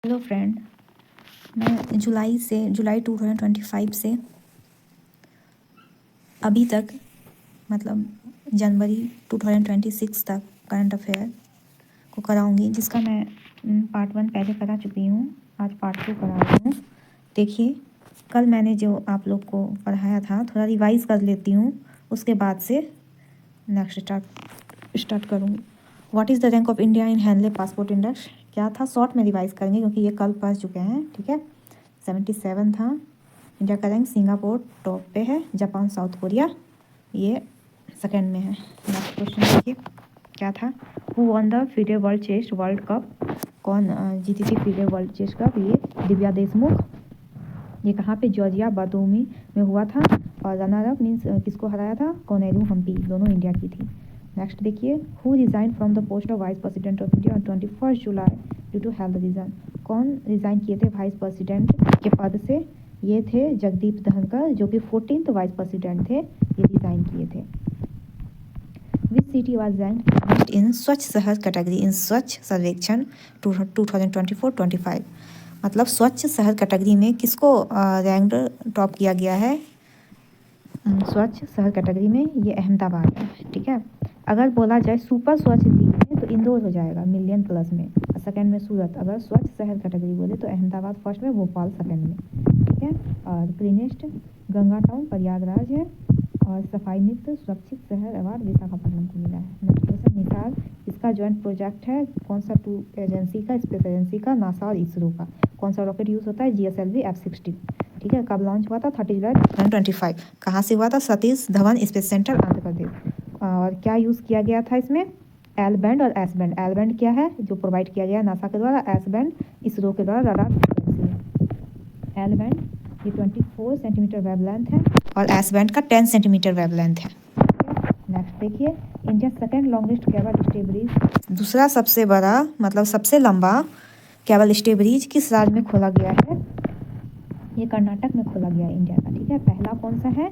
Hello friend, मैं जुलाई 2025 से अभी तक मतलब जनवरी 2026 तक करंट अफेयर को कराऊंगी, जिसका मैं पार्ट 1 पहले करा चुकी हूँ। आज पार्ट 2 करा रही हूँ। देखिए, कल मैंने जो आप लोग को पढ़ाया था थोड़ा रिवाइज कर लेती हूँ, उसके बाद से नेक्स्ट स्टार्ट करूँगी। What is the rank of India in handle passport index? क्या था, शॉर्ट में रिवाइज करेंगे क्योंकि ये कल पढ़ चुके हैं। ठीक है, 77 था। इंडिया का रैंक सिंगापुर टॉप पे है, जापान साउथ कोरिया ये सेकंड में है। नेक्स्ट क्वेश्चन देखिए क्या था। Who won the FIDE world chess world cup? कौन जीती थी फीडे वर्ल्ड चेस कप? ये दिव्या देशमुख। ये कहाँ पे? जॉर्जिया बातूमी में हुआ था। और रनर अप मीन्स किसको हराया था? कोनेरू हम्पी, दोनों इंडिया की थी। नेक्स्ट देखिए, who resign from the post of vice president of India on 21 July due to health reason? कौन रिजाइन किए थे वाइस प्रेसिडेंट के पद से? ये थे जगदीप धनखड़, जो कि 14th वाइस प्रेसिडेंट थे, ये रिजाइन किए थे। विच सिटी वाज रैंक्ड इन स्वच्छ शहर कैटेगरी इन स्वच्छ सर्वेक्षण 2024-25? मतलब स्वच्छ शहर कैटेगरी में किसको रैंक्ड टॉप किया गया है? स्वच्छ शहर कैटेगरी में ये अहमदाबाद है। ठीक है, अगर बोला जाए सुपर स्वच्छ सिटी में तो इंदौर हो जाएगा मिलियन प्लस में, और सेकंड में सूरत। अगर स्वच्छ शहर कैटेगरी बोले तो अहमदाबाद फर्स्ट में, भोपाल सेकंड में। ठीक है, और क्लीनेस्ट गंगा टाउन प्रयागराज है, और सफाई मित्र सुरक्षित शहर अवार्ड विशाखापट्टनम को मिला है। नेक्स्ट क्वेश्चन, निसार इसका जॉइंट प्रोजेक्ट है कौन सा? टू एजेंसी का, स्पेस एजेंसी का, नासा और इसरो का। कौन सा रॉकेट यूज़ होता है? GSLV F-16। ठीक है, कब लॉन्च हुआ था? 30 जुलाई 2025। कहाँ से हुआ था? Satish Dhawan space centre, Andhra Pradesh. और क्या यूज़ किया गया था इसमें? एल बैंड और एस बैंड। एल बैंड क्या है? जो प्रोवाइड किया गया है नासा के द्वारा। एस बैंड इसरो के द्वारा रडार फ्रीक्वेंसी है। एल बैंड ये 24 सेंटीमीटर वेवलेंथ है, और एस बैंड का 10 सेंटीमीटर वेवलेंथ है। नेक्स्ट देखिए, India second longest cable stay bridge, दूसरा सबसे बड़ा मतलब सबसे लंबा केबल स्टे ब्रिज किस राज्य में खोला गया है? ये कर्नाटक में खोला गया है इंडिया का। ठीक है, पहला कौन सा है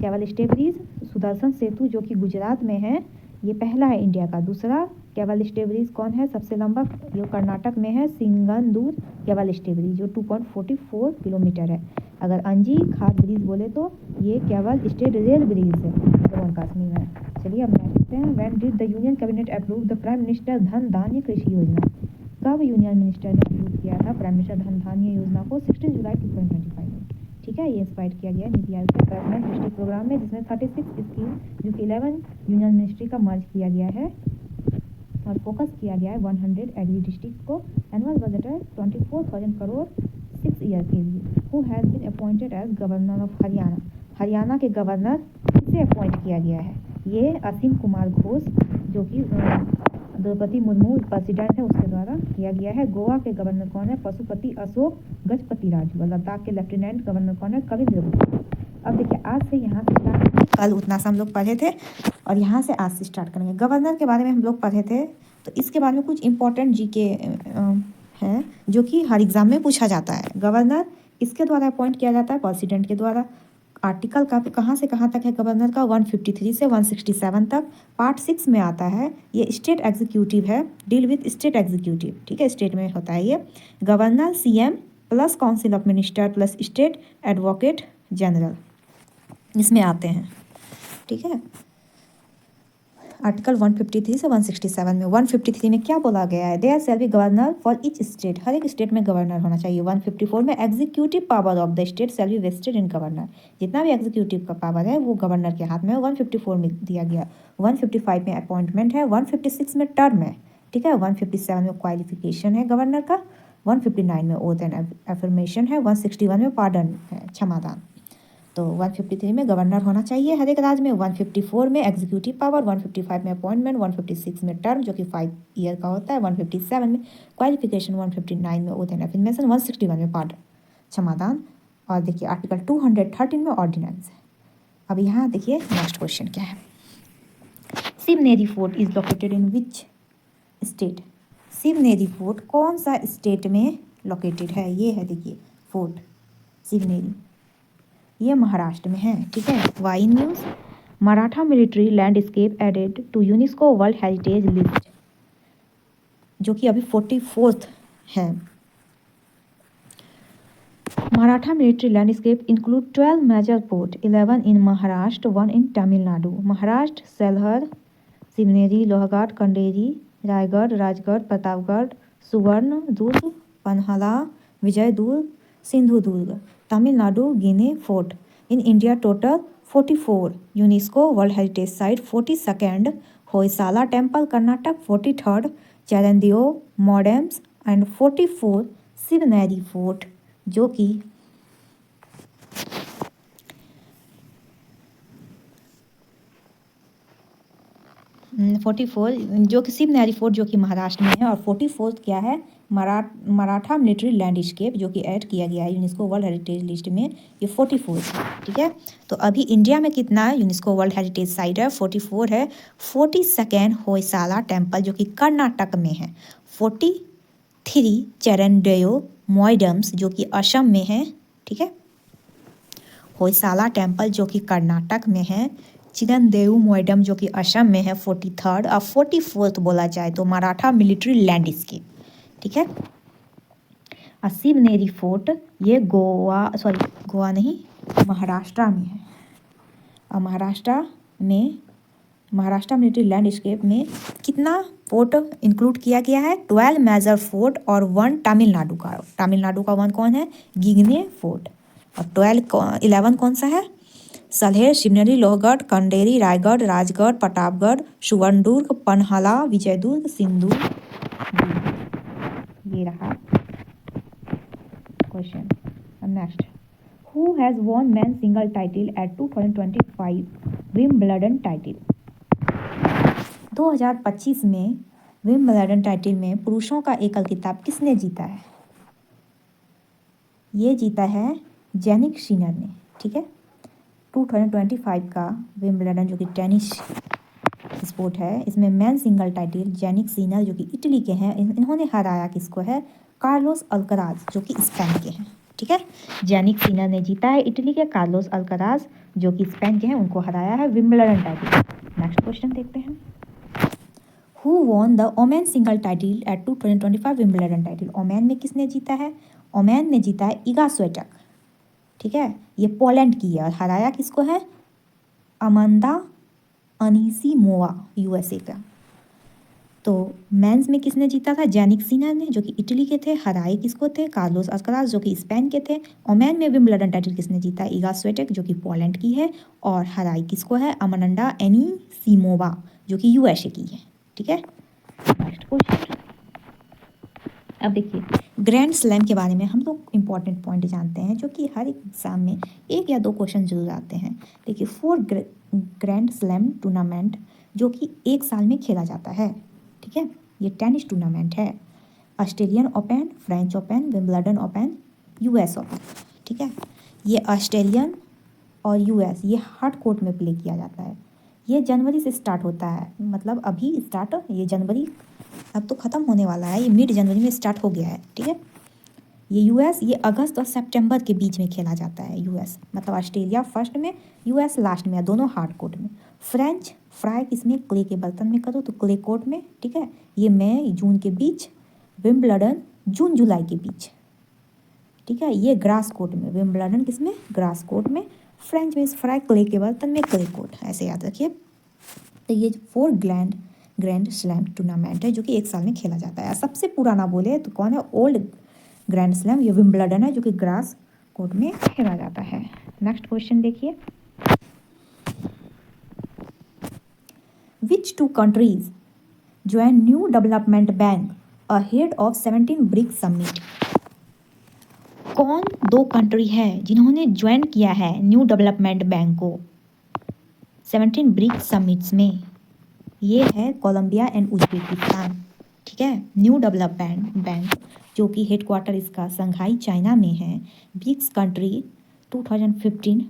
केबल स्टे ब्रिज? सुदर्शन सेतु, जो कि गुजरात में है, ये पहला है इंडिया का। दूसरा केबल स्टे ब्रिज कौन है सबसे लंबा? ये कर्नाटक में है, सिंगंदूर केबल स्टे ब्रिज, जो 2.44 किलोमीटर है। अगर अंजी खाद ब्रिज बोले तो ये केबल स्टे रेल ब्रिज है, जम्मू कश्मीर में। चलिए अब नेक्स्ट देखते हैं। When did the union cabinet approve the prime minister धन धान्य कृषि योजना? कब यूनियन मिनिस्टर ने अप्रूव किया था प्राइम मिनिस्टर धन धान्य योजना को? 16 जुलाई 2025 में। ठीक है, ये इंस्पायर किया गया नीति आयोग के गवर्नमेंट डिस्ट्रिक्ट प्रोग्राम में, जिसमें 36 स्कीम जो कि 11 यूनियन मिनिस्ट्री का मर्ज किया गया है, और फोकस किया गया है 100 एग्री डिस्ट्रिक्ट को। एनुअल बजट है 24,000 करोड़ 6 ईयर के लिए। Who has been appointed as governor of Haryana? Haryana के गवर्नर किसे अपॉइंट किया गया है? ये असीम कुमार घोष, जो कि द्रौपदी मुर्मू प्रेसिडेंट है उसके द्वारा किया गया है। गोवा के गवर्नर कौन है? पशुपति अशोक गजपति राजू। लद्दाख के लेफ्टिनेंट गवर्नर कौन है? कविंद्र गुप्ता। अब देखिए, आज से यहाँ से स्टार्ट करेंगे। कल उतना सा हम लोग पढ़े थे, और यहाँ से आज से स्टार्ट करेंगे। गवर्नर के बारे में हम लोग पढ़े थे, तो इसके बारे में कुछ इंपॉर्टेंट जीके है जो कि हर एग्जाम में पूछा जाता है। गवर्नर किसके द्वारा अपॉइंट किया जाता है? प्रेसिडेंट के द्वारा। आर्टिकल का कहाँ से कहाँ तक है गवर्नर का? 153 से 167 तक। पार्ट 6 में आता है, ये स्टेट एग्जीक्यूटिव है, डील विथ स्टेट एग्जीक्यूटिव। ठीक है, स्टेट में होता है ये। Governor, CM plus council of minister plus state advocate general, इसमें आते हैं। ठीक है, आर्टिकल 153 से 167 में। 153 में क्या बोला गया है? There shall be governor for each state, हर एक स्टेट में गवर्नर होना चाहिए। 154 में executive power of the state shall be vested in governor, जितना भी एग्जीक्यूटिव का पावर है वो गवर्नर के हाथ में है। 154 में दिया गया। 155 में अपॉइंटमेंट है। 156 में टर्म है। ठीक है, 157 में क्वालिफिकेशन है गवर्नर का। 159 में ओथ एंड एफर्मेशन है। 161 में पार्डन है, क्षमादान। तो 153 में गवर्नर होना चाहिए हर एक राज्य में। 154 में एग्जीक्यूटिव पावर, 155 में अपॉइंटमेंट, 156 में टर्म जो कि 5 ईयर का होता है, 157 में क्वालिफिकेशन, 159 में ओथ एंड एफर्मेशन, 161 में पार्डन, क्षमादान। और देखिए आर्टिकल 213 में ऑर्डिनेंस है। अब यहाँ देखिए नेक्स्ट क्वेश्चन क्या है। Shivneri fort is located in which state? Shivneri fort कौन सा स्टेट में लोकेटेड है? ये है देखिए फोर्ट शिवनेरी, ये महाराष्ट्र में है। ठीक है, Y news, Maratha military landscape added to UNESCO world heritage list, जो कि अभी 44th है। Maratha military landscape include 12 major ports, 11 in Maharashtra, 1 in Tamil Nadu. Maharashtra, Salhar, Sivneri, Lohgad, Kanderi, Raigad, Rajgarh, Pratapgarh, Suvarna, Durg, Panhala, Vijaydur, Sindhudurg. Tamil Nadu, Guinea, Fort. In India, total 44. UNESCO World Heritage Site 42nd. Hoysala Temple, Karnataka 43rd. Charandio, Modems and 44 Sivneri Fort जो कि 44 जो कि सिवनेरी fort जो कि महाराष्ट्र में है और 44 क्या है मराठा मिलिट्री लैंडस्केप जो कि ऐड किया गया है यूनेस्को वर्ल्ड हेरिटेज लिस्ट में ये 44 है। ठीक है, तो अभी इंडिया में कितना है यूनेस्को वर्ल्ड हेरिटेज साइट है 44 है। 42nd होयसाला टेम्पल जो कि कर्नाटक में है। 43 चैरंडेयो मॉइडम्स जो कि असम में है। ठीक है, होयसाला टेम्पल जो कि कर्नाटक में है। चिरंदेव मोइडम जो कि असम में है 43rd और 44th बोला जाए तो मराठा मिलिट्री लैंडस्केप। ठीक है, और सिवनेरी फोर्ट ये गोवा नहीं महाराष्ट्र में है। और महाराष्ट्र मिलिट्री लैंडस्केप में कितना फोर्ट इंक्लूड किया गया है 12 मेजर फोर्ट और 1 तमिलनाडु का 1 कौन है गिगने फोर्ट और 11 कौन सा है सल्हेर शिवनेरी लोहगढ़ कंडेरी रायगढ़ राजगढ़ प्रतापगढ़ सुवर्णदुर्ग पनहला विजयदुर्ग सिंधु। ये रहा question. Next, who has won man single title at 2025 Wimbledon title. 2025 में विंबलडन टाइटल में पुरुषों का एकल खिताब किसने जीता है। ये जीता है जैनिक सिनर ने। ठीक है, 2025 का विंबलडन जो कि टेनिस स्पोर्ट है इसमें man single title Jannik Sinner जो कि इटली के हैं इन्होंने हराया किसको है कार्लोस अल्कराज जो कि स्पेन के हैं। ठीक है, जैनिक सिनर ने जीता है इटली के कार्लोस अल्कराज जो कि स्पेन के हैं उनको हराया है विंबलडन टाइटल। नेक्स्ट क्वेश्चन देखते हैं, who won the women singles title at 2025 Wimbledon title. Women में किसने जीता है ओमेन ने जीता है इगा स्वेटक। ठीक है, ये पोलैंड की है और हराया किसको है अमांडा अनीसिमोवा यूएसए का। तो मेंस में किसने जीता था जैनिक सिनर ने जो कि इटली के थे हराए किसको थे कार्लोस अल्कराज जो कि स्पेन के थे। ओमेन में विंबलडन टाइटल किसने जीता इगा स्वेटेक जो कि पोलैंड की है और हराई किसको है अमांडा एनीसिमोवा जो कि यूएसए की है। ठीक है, नेक्स्ट क्वेश्चन। अब देखिए ग्रैंड स्लैम के बारे में हम लोग इंपॉर्टेंट पॉइंट जानते हैं जो कि हर एक एग्जाम में 1 या 2 क्वेश्चन जरूर आते हैं। देखिए 4 ग्रैंड स्लैम टूर्नामेंट जो कि 1 साल में खेला जाता है। ठीक है, ये टेनिस टूर्नामेंट है Australian open French open Wimbledon open US open. ठीक है, ये ऑस्ट्रेलियन और यूएस ये हार्ड कोर्ट में प्ले किया जाता है। ये जनवरी से स्टार्ट होता है मतलब अभी स्टार्ट ये जनवरी अब तो ख़त्म होने वाला है ये मिड जनवरी में स्टार्ट हो गया है। ठीक है, ये यूएस ये अगस्त और सितंबर के बीच में खेला जाता है। यूएस मतलब ऑस्ट्रेलिया फर्स्ट में यूएस लास्ट में दोनों हार्ड कोर्ट में। फ्रेंच फ्राई किसमें क्ले के बर्तन में करो तो क्ले कोर्ट में। ठीक है, ये मई जून के बीच विंबलडन जून जुलाई के बीच। ठीक है, ये ग्रास कोर्ट में विंबलडन किसमें ग्रास कोर्ट में फ्रेंच में फ्राई क्ले के बर्तन में क्ले कोर्ट ऐसे याद रखिए। तो ये 4 ग्रैंड स्लैम टूर्नामेंट है जो कि 1 साल में खेला जाता है। सबसे पुराना बोले तो कौन है ओल्ड ग्रैंड स्लैम ये विंबलडन है जो कि ग्रास कोर्ट में खेला जाता है। नेक्स्ट क्वेश्चन देखिए, which 2 countries join new development bank ahead of 17 BRICS summit. कौन 2 कंट्री है जिन्होंने ज्वाइन किया है न्यू डेवलपमेंट बैंक को 17 ब्रिक्स समिट्स में। ये है कोलंबिया एंड उज्बेकिस्तान। ठीक है, न्यू डेवलपमेंट बैंक जो कि हेडक्वार्टर इसका संघाई चाइना में है। ब्रिक्स कंट्री 2015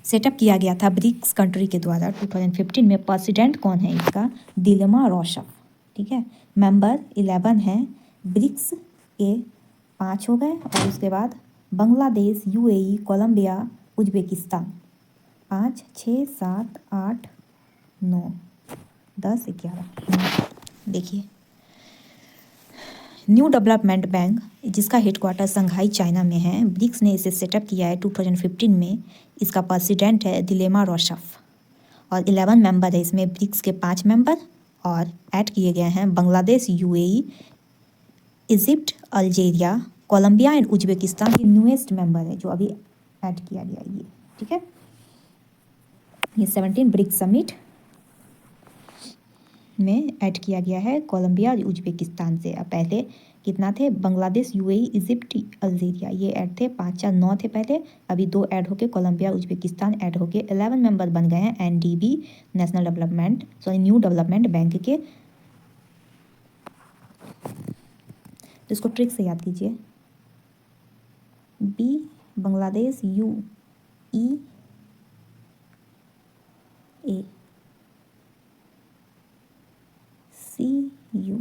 सेटअप किया गया था ब्रिक्स कंट्री के द्वारा 2015 में। प्रेसिडेंट कौन है इसका दिल्मा रोसफ। ठीक है, मेंबर 11 है ब्रिक्स के 5 हो गए और उसके बाद बांग्लादेश यूएई कोलंबिया उज्बेकिस्तान 5 6 7 8 9 10 11। देखिए न्यू डेवलपमेंट बैंक जिसका हेडक्वार्टर संघाई चाइना में है, ब्रिक्स ने इसे सेटअप किया है 2015 में। इसका प्रेसिडेंट है दिलेमा रोसफ और 11 मेंबर है इसमें। ब्रिक्स के 5 मेंबर और ऐड किए गए हैं Bangladesh, UAE, Egypt, Algeria, Colombia and Uzbekistan. ये न्यूएस्ट मेंबर है जो अभी ऐड किया गया है ये, ठीक है। ये 17 ब्रिक्स समिट में ऐड किया गया है कोलंबिया और उज्बेकिस्तान से। अब पहले कितना थे? बांग्लादेश, यूएई, इजिप्ट, अल्जीरिया, ये ऐड थे। 5 4 9 थे पहले, अभी 2 ऐड होके कोलंबिया, उज्बेकिस्तान ऐड होके 11 मेंबर बन गए हैं NDB, national development new development bank के। तो इसको ट्रिक से याद कीजिए। B Bangladesh, U E A, C U,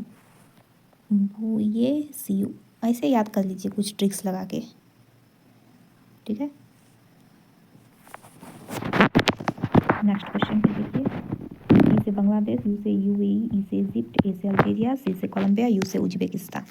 ये सी यू, ऐसे याद कर लीजिए कुछ ट्रिक्स लगा के, ठीक है। नेक्स्ट क्वेश्चन पे देखिए। ई से बांग्लादेश, यू से यूएई, ई से इजिप्ट, ए से अल्जीरिया, सी से कोलंबिया, यू से Uzbekistan.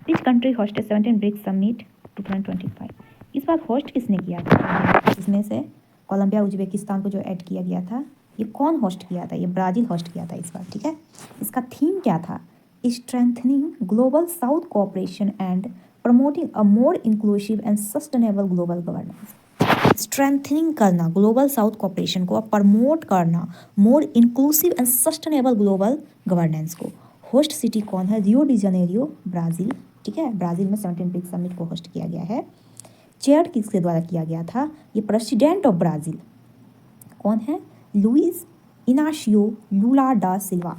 Which country hosted 17 BRICS summit 2025? इस बार होस्ट किसने किया था? इसमें से कोलंबिया, उज्बेकिस्तान को जो ऐड किया गया था, ये कौन होस्ट किया था? ये ब्राज़ील होस्ट किया था इस बार, ठीक है। इसका थीम क्या था? Strengthening global south cooperation and promoting a more inclusive and sustainable global governance. Strengthening करना ग्लोबल साउथ कोऑपरेशन को, प्रमोट करना more inclusive and sustainable global governance को। होस्ट सिटी कौन है? रियो डी जनेरियो, ब्राज़ील, ठीक है। ब्राज़ील में 17 BRICS summit को होस्ट किया गया है। चेयर किसके द्वारा किया गया था? ये प्रेसिडेंट ऑफ ब्राज़ील कौन है? लुइस इनाशियो लूला डा सिल्वा,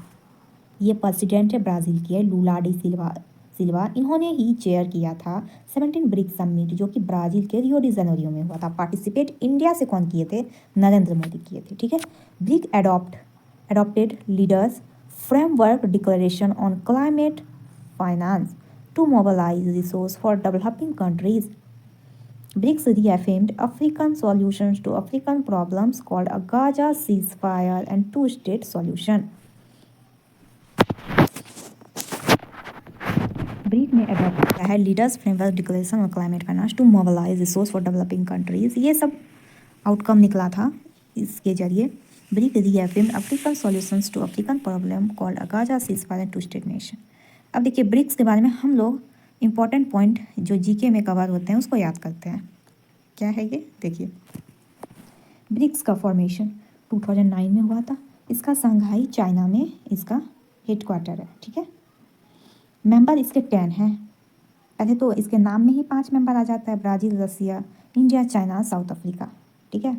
ये प्रेसिडेंट है ब्राज़ील के, लूला डी सिल्वा। इन्होंने ही चेयर किया था 17 ब्रिक्स समिट जो कि ब्राज़ील के रियो डी जेनेरियो में हुआ था। पार्टिसिपेट इंडिया से कौन किए थे? नरेंद्र मोदी किए थे, ठीक है। Brick adopted leaders framework declaration on climate finance to mobilize resources for developing countries. BRICS reaffirmed African solutions to African problems called a Gaza ceasefire and two-state solution. BRIC ने adopt किया है leaders framework declaration on climate finance to mobilise resource for developing countries. ये सब outcome निकला था इसके जरिए। BRIC reaffirmed African solutions to African problem called a Gaza ceasefire and two state nation. अब देखिए ब्रिक्स के बारे में हम लोग इम्पॉर्टेंट पॉइंट जो जीके में कवर होते हैं उसको याद करते हैं। क्या है ये? देखिए ब्रिक्स का फॉर्मेशन 2009 में हुआ था। इसका संघाई चाइना में इसका हेडक्वार्टर है, ठीक है। मेंबर इसके 10 हैं। पहले तो इसके नाम में ही 5 मेंबर आ जाता है, ब्राज़ील, रसिया, इंडिया, चाइना, साउथ अफ्रीका, ठीक है।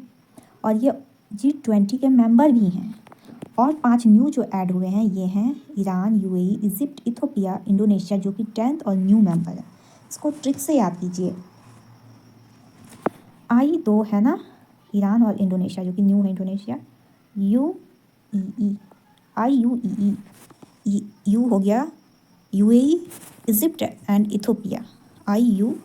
और ये G20 के मेंबर भी हैं। और 5 न्यू जो ऐड हुए हैं ये हैं Iran, UAE, Egypt, Ethiopia, Indonesia जो कि 10th और न्यू मेंबर है। इसको ट्रिक से याद कीजिए। आई 2 है ना, ईरान और इंडोनेशिया जो कि न्यू है इंडोनेशिया। यू हो गया UAE, Egypt and Ethiopia. I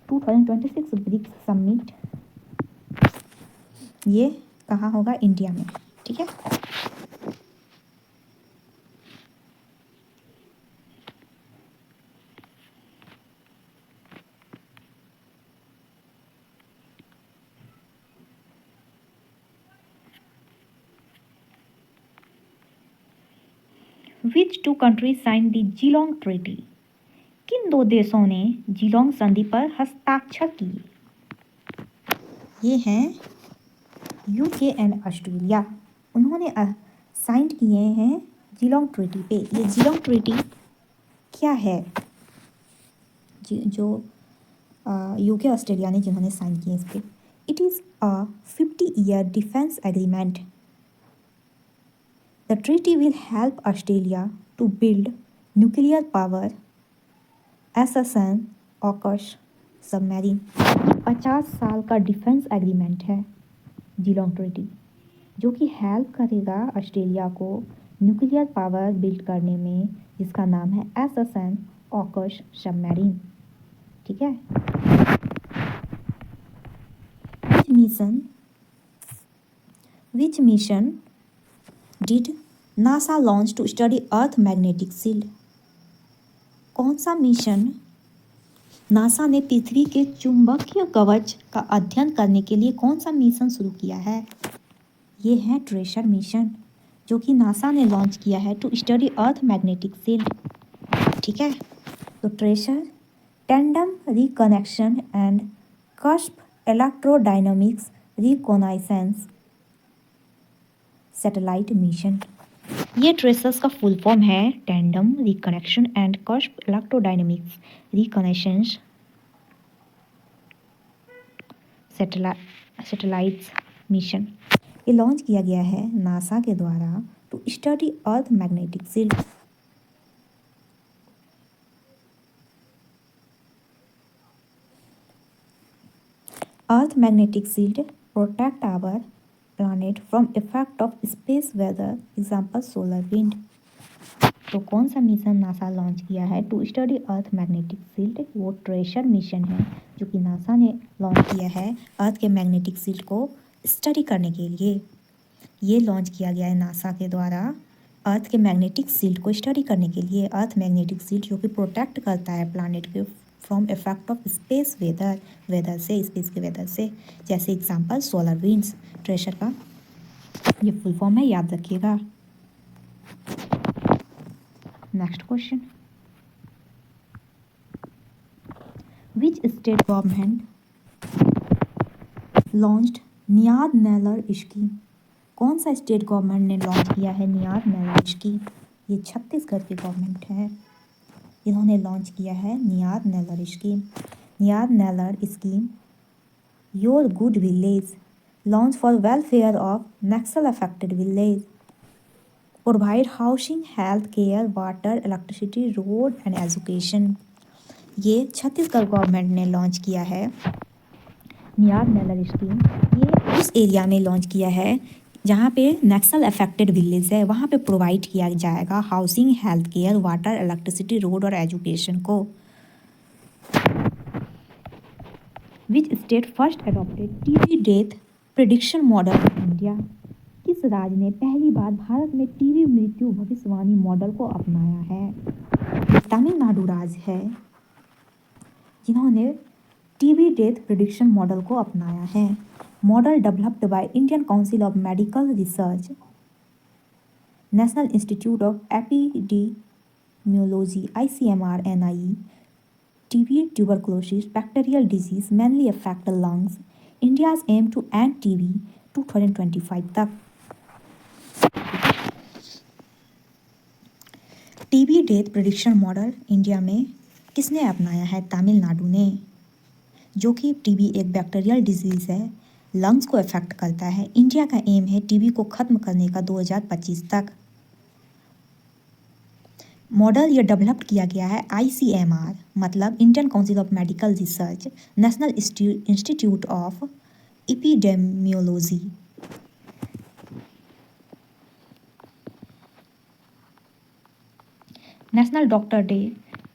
2026 BRICS summit ये कहाँ होगा? इंडिया में, ठीक है। Which two countries signed the Geelong Treaty? किन 2 देशों ने जीलोंग संधि पर हस्ताक्षर किए? ये हैं यूके एंड ऑस्ट्रेलिया। उन्होंने साइन किए हैं जीलोंग ट्रीटी पे। ये जीलोंग ट्रीटी क्या है? जो यूके ऑस्ट्रेलिया ने जिन्होंने साइन किए इस पर, it is a 50-year defence agreement. The treaty will help Australia to build nuclear power SSN AUKUS submarine. 50 साल का डिफेंस एग्रीमेंट है जीलोंग ट्रीटी जो कि हेल्प करेगा ऑस्ट्रेलिया को न्यूक्लियर पावर बिल्ड करने में, जिसका नाम है एसएसएन ऑकश सबमरीन, ठीक है। Mission which mission did NASA launch to study earth magnetic field? कौन सा मिशन नासा ने पृथ्वी के चुंबकीय कवच का अध्ययन करने के लिए कौन सा मिशन शुरू किया है? ये है ट्रेजर मिशन, जो कि नासा ने लॉन्च किया है to study earth magnetic field. ठीक है, तो TRACERS tandem reconnection and cusp electrodynamics reconnaissance satellite mission. ये ट्रेजर्स का फुल फॉर्म है tandem reconnection and cusp electrodynamics reconnaissance satellites mission. ये लॉन्च किया गया है नासा के द्वारा to study earth magnetic field. Earth magnetic field protect our planet from effect of space weather, example solar wind. तो कौन सा मिशन नासा लॉन्च किया है to study earth magnetic field? वो ट्रेजर मिशन है, जो कि नासा ने लॉन्च किया है अर्थ के मैग्नेटिक फील्ड को स्टडी करने के लिए। ये लॉन्च किया गया है नासा के द्वारा अर्थ के मैग्नेटिक फील्ड को स्टडी करने के लिए। अर्थ मैग्नेटिक फील्ड जो कि प्रोटेक्ट करता है प्लैनेट के from effect of space weather से, स्पेस के वेदर से, जैसे एग्जांपल सोलर विंड्स। ट्रेजर का ये फुल फॉर्म है, याद रखिएगा। Next question, which state government launched Niyad Nellar scheme? कौन सा स्टेट गवर्नमेंट ने लॉन्च किया है नियाद नेलर स्कीम? ये छत्तीसगढ़ की गवर्नमेंट है, इन्होंने लॉन्च किया है Niyad Nellar scheme. Niyad Nellar scheme your good village launch for welfare of Naxal affected village, provide housing, health care, water, electricity, road and education. ये छत्तीसगढ़ गवर्नमेंट ने लॉन्च किया है नियाद नेलर स्कीम। ये उस एरिया में लॉन्च किया है जहाँ पे नक्सल अफेक्टेड विलेज है, वहाँ पे प्रोवाइड किया जाएगा housing, health care, water, electricity, road और एजुकेशन को। Which state first adopted TB death prediction model in India? किस राज्य ने पहली बार भारत में टीबी मृत्यु भविष्यवाणी मॉडल को अपनाया है? तमिलनाडु राज्य है जिन्होंने टीबी डेथ प्रिडिक्शन मॉडल को अपनाया है। Model developed by Indian council of medical research, national institute of epidemiology ICMR NIE, TB tuberculosis bacterial disease mainly affect the lungs. India's aim to end TB 2025 तक। TB death prediction model India में किसने अपनाया है? तमिलनाडु ने, जो कि TB एक bacterial disease है, लंग्स को अफेक्ट करता है। इंडिया का एम है टीबी को ख़त्म करने का 2025 तक। मॉडल ये डेवलप किया गया है ICMR, मतलब Indian council of medical research, national institute of epidemiology. National doctor day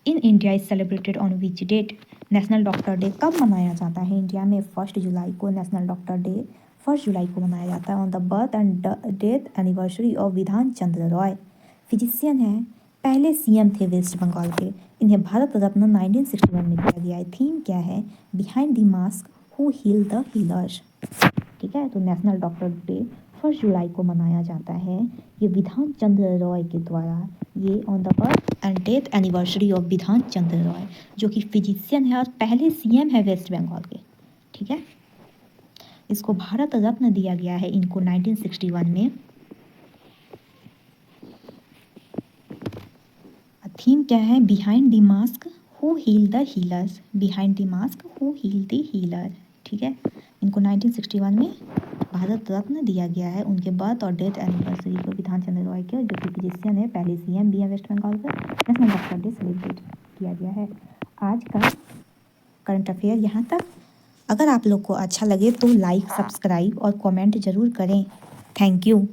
in India is celebrated on which date? National doctor day कब मनाया जाता है इंडिया में? 1 जुलाई को नेशनल डॉक्टर डे 1 जुलाई को मनाया जाता है। On the birth and death anniversary of Bidhan Chandra Roy, physician हैं, पहले CM थे वेस्ट बंगाल के। इन्हें भारत रत्न 1961 में दिया गया है। थीम क्या है? Behind the mask who heal the healers. ठीक है, तो नेशनल डॉक्टर डे 1 जुलाई को मनाया जाता है। ये विधान चंद्र रॉय के द्वारा, ये on the birth and death anniversary of Bidhan Chandra Roy, जो कि फिजिशियन है और पहले CM है वेस्ट बंगाल के। ठीक है, इसको भारत रत्न दिया गया है इनको 1961 में। थीम क्या है? Behind the mask who heal the healers, behind the mask who heal the healer. ठीक है, इनको 1961 में भारत रत्न दिया गया है उनके बर्थ और डेथ एनिवर्सरी को, विधान चंद्र रॉय के, जो कि फिजिशियन है, पहले CM भी है वेस्ट बंगाल का। नेशनल डॉक्टर डे सेलिब्रेट किया गया है। आज का करंट अफेयर यहाँ तक। अगर आप लोग को अच्छा लगे तो लाइक, सब्सक्राइब और कमेंट ज़रूर करें। Thank you.